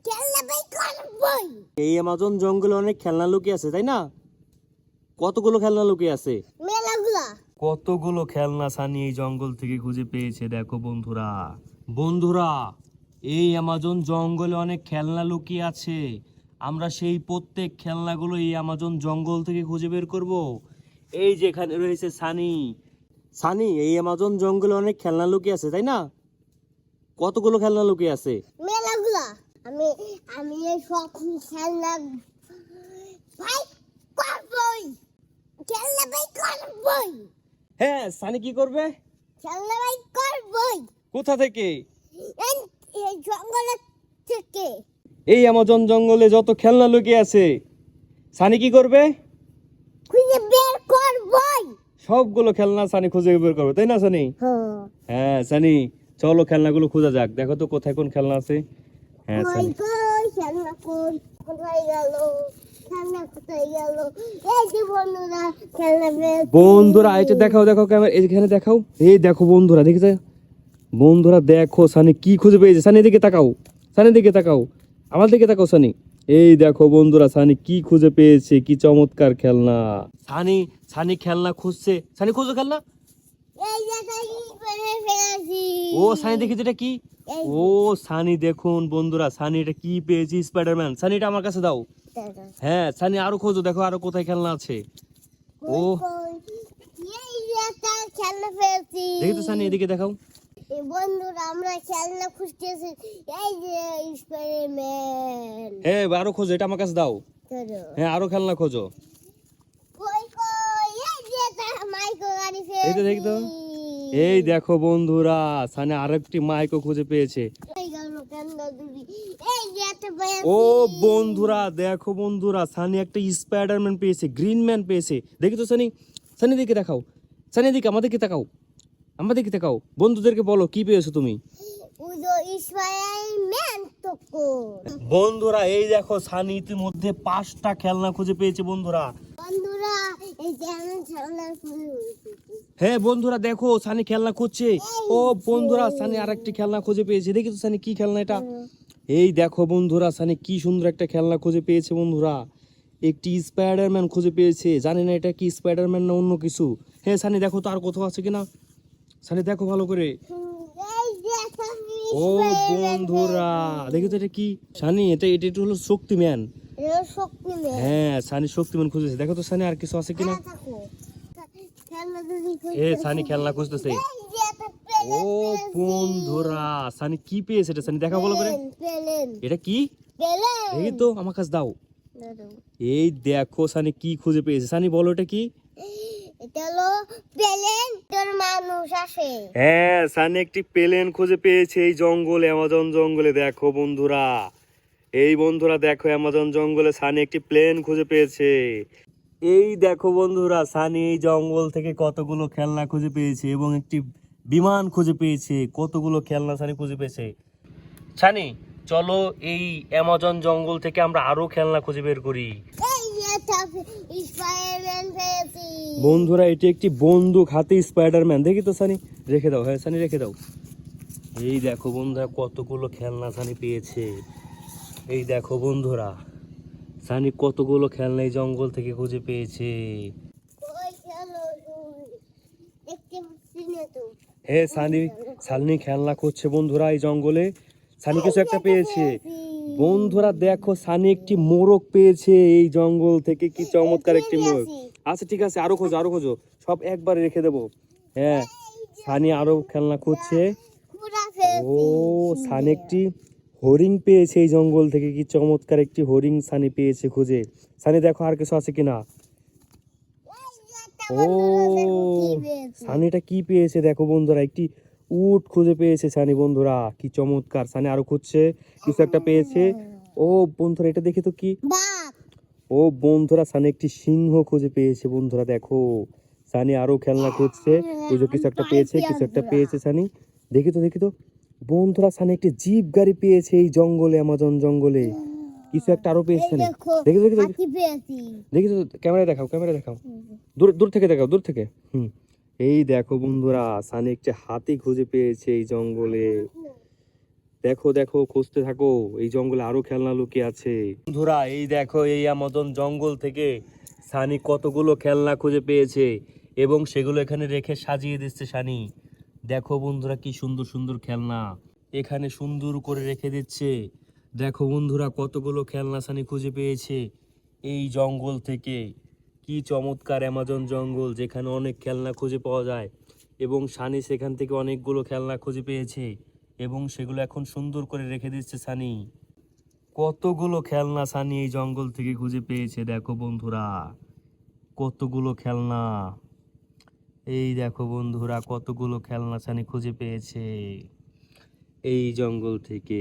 খেলনা বাই করবই। এই অ্যামাজন জঙ্গলে অনেক খেলনা লুকিয়ে আছে, তাই না? কতগুলো খেলনা লুকিয়ে আছে? মেলাগুলা। কতগুলো খেলনা সানি এই জঙ্গল থেকে খুঁজে পেয়েছে, দেখো বন্ধুরা। বন্ধুরা, এই অ্যামাজন জঙ্গলে অনেক খেলনা লুকিয়ে আছে। আমরা সেই প্রত্যেক খেলনাগুলো এই অ্যামাজন জঙ্গল থেকে খুঁজে বের করব। এই যেখানে রয়েছে সানি। সানি, এই অ্যামাজন জঙ্গলে অনেক খেলনা লুকিয়ে আছে, তাই না? কতগুলো খেলনা লুকিয়ে আছে? মেলাগুলা। আমি আমি এই সব খেলনা বাই করবই। খেলনা বাই করবই। হ্যাঁ, সানি কি করবে? খেলনা বাই করবই। কোথা থেকে? এই এই জঙ্গল থেকে। এই অ্যামাজন জঙ্গলে যত খেলনা লুকিয়ে আছে, সানি কি করবে? খুঁজে বের করবই। সবগুলো খেলনা সানি খুঁজে বের করবে, তাই না সানি? হ্যাঁ সানি, চলো খেলনাগুলো খোঁজা যাক। দেখো তো কোথায় কোন খেলনা আছে। হ্যাঁ কই সানি। কই খেলনা কই কোথায় গেল? খেলনা কোথায় গেল? এই যে বন্ধুরা খেলনা বের। বন্ধুরা এটা দেখাও, দেখো ক্যামেরা এইখানে দেখাও। এই দেখো বন্ধুরা, দেখেছে? বন্ধুরা দেখো সানি কি খুঁজে পেয়েছে। সানি দিকে তাকাও, সানি দিকে তাকাও, আমার দিকে তাকাও সানি। এই দেখো বন্ধুরা, সানি কি খুঁজে পেয়েছে, কি চমৎকার খেলনা। সানি সানি খেলনা খুঁজছে। সানি খুঁজো খেলনা। এই যে তাই করে ফেলেছি। ও সানি দেখি এটা কি? এই ও সানি দেখুন বন্ধুরা, সানি এটা কি পেয়েছি? স্পাইডারম্যান। সানি এটা আমার কাছে দাও। দাদা হ্যাঁ সানি আরো খোঁজো, দেখো আরো কোথায় খেলনা আছে। ও কই এই যে তাই খেলনা ফেলছি। দেখি তো সানি, এদিকে দেখাও। এই বন্ধুরা আমরা খেলনা খুঁজতেছি। এই যে স্পাইডারম্যান। হ্যাঁ আরো খোঁজো, এটা আমার কাছে দাও। ধরো হ্যাঁ আরো খেলনা খোঁজো। কই কই এই যে তাই মাইক্রো গাড়ি এই তো ফেলছি। দেখি তো। এই দেখো বন্ধুরা, সানি আরেকটি মাইকও খুঁজে পেয়েছে। এই গেল কেন্দ্র দুরি। এই যে একটা পেয়েছি। ও বন্ধুরা দেখো বন্ধুরা, সানি একটা স্পাইডারম্যান পেয়েছে, গ্রিন ম্যান পেয়েছে। দেখি তো সানি, সানি দিকে দেখাও, সানি দিকে আমাদেরকে তাকাও, আমাদেরকে তাকাও। বন্ধুদেরকে বলো কি পেয়েছো তুমি। উদো স্পাইডারম্যান তো কোন? বন্ধুরা এই দেখো সানি ইতিমধ্যে 5টা খেলনা খুঁজে পেয়েছে বন্ধুরা। বন্ধুরা এই যে আমি খেলনা খুঁজছি। হ্যাঁ বন্ধুরা দেখো সানি খেলনা খুঁজছে। ও বন্ধুরা সানি আরেকটি খেলনা খুঁজে পেয়েছে। দেখি তো সানি কি খেলনা এটা। এই দেখো বন্ধুরা, সানি কি সুন্দর একটা খেলনা খুঁজে পেয়েছে বন্ধুরা। একটি স্পাইডারম্যান খুঁজে পেয়েছে। জানি না এটা কি স্পাইডারম্যান না অন্য কিছু। হ্যাঁ সানি দেখো তো আর কোথাও আছে কিনা। সানি দেখো ভালো করে। এই যে আমি ও বন্ধুরা দেখি তো এটা কি। সানি এটা এটা একটু হলো শক্তিম্যান। এর শক্তি নেই। হ্যাঁ সানি শক্তিম্যান খুঁজেছে। দেখো তো সানি আর কিছু আছে কিনা। থাকো খেলনা দুরি এ সানি খেলনা খুঁজতেছে। এই যে একটা ও বন্ধুরা সানি কি পেয়েছে এটা, সানি দেখা ভালো করে। পেলেন এটা কি পেলেন দেখি তো, আমার কাছে দাও। এই দেখো সানি কি খুঁজে পেয়েছে। সানি বলো এটা কি। এটা হলো পেলেন তোর মানুষ আসে। হ্যাঁ সানি একটি প্লেন খুঁজে পেয়েছে এই জঙ্গলে, অ্যামাজন জঙ্গলে। দেখো বন্ধুরা, এই বন্ধুরা দেখো অ্যামাজন জঙ্গলে সানি একটি প্লেন খুঁজে পেয়েছে। এই দেখো বন্ধুরা, সানি এই জঙ্গল থেকে কতগুলো খেলনা খুঁজে পেয়েছে এবং একটি বিমান খুঁজে পেয়েছে। কতগুলো খেলনা সানি খুঁজে পেয়েছে। সানি চলো এই অ্যামাজন জঙ্গল থেকে আমরা আরো খেলনা খুঁজে বের করি। এই যে একটা স্পাইডারম্যান পেয়েছি। বন্ধুরা এটি একটি বন্দুক হাতে স্পাইডারম্যান। দেখি তো সানি, রেখে দাও। হ্যাঁ সানি রেখে দাও। এই দেখো বন্ধুরা কতগুলো খেলনা সানি পেয়েছে। এই দেখো বন্ধুরা, সানি কতগুলো খেলনা এই জঙ্গল থেকে খুঁজে পেয়েছে। ওই খেলো দেখতে পাচ্ছি না তো। হ্যাঁ সানি, সানি খেলনা খুঁজছে বন্ধুরা এই জঙ্গলে। সানি কিছু একটা পেয়েছে। বন্ধুরা দেখো সানি একটি মোরগ পেয়েছে এই জঙ্গল থেকে। কি চমৎকার একটি মোরগ। আচ্ছা ঠিক আছে, আরো খোঁজো আরো খোঁজো, সব একবারে রেখে দেবো। হ্যাঁ সানি আরো খেলনা খুঁজছে। পুরা ও ফেলছি। সানি একটি হরিণ পেয়েছে এই জঙ্গল থেকে। কি চমৎকার একটি হরিণ সানি পেয়েছে খুঁজে। সানি দেখো আর কিছু আছে কিনা। ও সানিটা কি পেয়েছে দেখো বন্ধুরা, একটি উট খুঁজে পেয়েছে সানি। বন্ধুরা কি চমৎকার, সানি আরো খুঁজছে, কিছু একটা পেয়েছে। ও বন্ধুরা এটা দেখি তো কি। বাঘ। ও বন্ধুরা সানি একটি সিংহ খুঁজে পেয়েছে। বন্ধুরা দেখো সানি আরো খেলনা খুঁজছে। ওই যে কিছু একটা পেয়েছে, কিছু একটা পেয়েছে সানি। দেখি তো দেখি তো বন্ধুরা, সানি একটি জিপ গাড়ি পেয়েছে এই জঙ্গলে, অ্যামাজন জঙ্গলে। কিছু একটা আরো পেয়েছে সানি। দেখো দেখি দেখি দেখি হাতি পেয়েছি। দেখি তো, ক্যামেরায় দেখাও, ক্যামেরায় দেখাও। দূর দূর থেকে দেখাও, দূর থেকে। এই দেখো বন্ধুরা, সানি একটি হাতি খুঁজে পেয়েছে এই জঙ্গলে। দেখো দেখো, খুঁজতে থাকো, এই জঙ্গলে আরো খেলনা লুকিয়ে আছে। বন্ধুরা এই দেখো, এই আমাজন জঙ্গল থেকে সানি কতগুলো খেলনা খুঁজে পেয়েছে এবং সেগুলো এখানে রেখে সাজিয়ে দিচ্ছে সানি। দেখো বন্ধুরা, কি সুন্দর সুন্দর খেলনা এখানে সুন্দর করে রেখে দিচ্ছে। দেখো বন্ধুরা, কতগুলো খেলনা সানি খুঁজে পেয়েছে এই জঙ্গল থেকে। কি চমৎকার অ্যামাজন জঙ্গল, যেখানে অনেক খেলনা খুঁজে পাওয়া যায় এবং সানি সেখান থেকে অনেকগুলো খেলনা খুঁজে পেয়েছে এবং সেগুলো এখন সুন্দর করে রেখে দিচ্ছে সানি। কতগুলো খেলনা সানি এই জঙ্গল থেকে খুঁজে পেয়েছে দেখো বন্ধুরা, কতগুলো খেলনা। এই দেখো বন্ধুরা, কতগুলো খেলনা সানি খুঁজে পেয়েছে এই জঙ্গল থেকে।